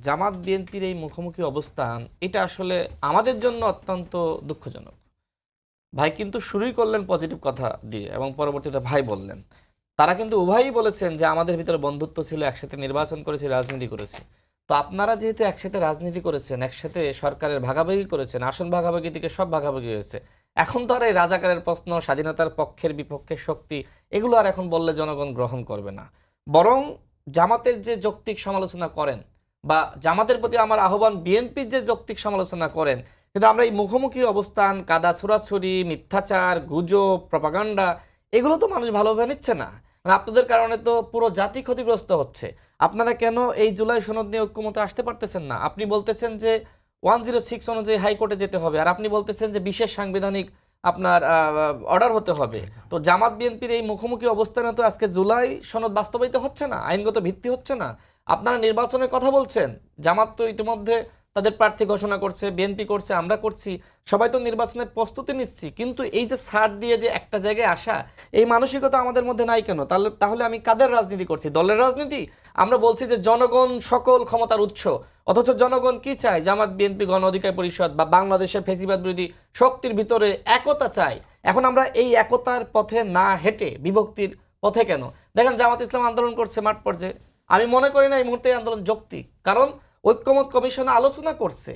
জামাত বিএনপির এই মুখোমুখি অবস্থান এটা আসলে আমাদের জন্য অত্যন্ত দুঃখজনক। ভাই কিন্তু শুরুই করলেন পজিটিভ কথা দিয়ে এবং পরবর্তীতে ভাই বললেন তারা কিন্তু উভয়ই বলেছেন যে আমাদের ভিতরে বন্ধুত্ব ছিল, একসাথে নির্বাচন করেছি, রাজনীতি করেছি। তো আপনারা যেহেতু একসাথে রাজনীতি করেছেন, একসাথে সরকারের ভাগাভাগি করেছেন, আসন ভাগাভাগি থেকে সব ভাগাভাগি হয়েছে, এখন তো আর এই রাজাকারের প্রশ্ন, স্বাধীনতার পক্ষের বিপক্ষের শক্তি, এগুলো আর এখন বললে জনগণ গ্রহণ করবে না। বরং জামাতের যে যৌক্তিক সমালোচনা করেন বা জামাতের প্রতি আমার আহ্বান, বিএনপির যে যৌক্তিক সমালোচনা করেন, কিন্তু আমরা এই মুখোমুখি অবস্থান, কাদা ছোড়াছুরি, মিথ্যাচার, গুজব, প্রপাগান্ডা, এগুলো তো মানুষ ভালোভাবে নিচ্ছে না। মানে আপনাদের কারণে তো পুরো জাতি ক্ষতিগ্রস্ত হচ্ছে। আপনারা কেন এই জুলাই সনদ নিয়ে ঐক্যমতে আসতে পারতেছেন না? আপনি বলতেছেন যে 106 অনুযায়ী হাইকোর্টে যেতে হবে, আর আপনি বলতেছেন যে বিশেষ সাংবিধানিক আপনার অর্ডার হতে হবে। তো জামাত বিএনপির এই মুখোমুখি অবস্থানে তো আজকে জুলাই সনদ বাস্তবায়িত হচ্ছে না, আইনগত ভিত্তি হচ্ছে না। আপনারা নির্বাচনের কথা বলছেন, জামাত তো ইতিমধ্যে তাদের প্রার্থী ঘোষণা করছে, বিএনপি করছে, আমরা করছি, সবাই তো নির্বাচনের প্রস্তুতি নিচ্ছি। কিন্তু এই যে ছাড় দিয়ে যে একটা জায়গায় আসা, এই মানসিকতা আমাদের মধ্যে নাই কেন? তাহলে আমি কাদের রাজনীতি করছি? দলের রাজনীতি? আমরা বলছি যে জনগণ সকল ক্ষমতার উৎস, অথচ জনগণ কি চায়? জামাত বিএনপি গণ অধিকার পরিষদ বা বাংলাদেশের ফ্যাসিবাদ বিরোধী শক্তির ভিতরে একতা চাই। এখন আমরা এই একতার পথে না হেঁটে বিভক্তির পথে কেন? দেখেন জামাত ইসলাম আন্দোলন করছে মাঠ পর্যায়ে, আমি মনে করি না এই মুহূর্তে আন্দোলন যৌক্তিক, কারণ ঐক্যমত কমিশনে আলোচনা করছে।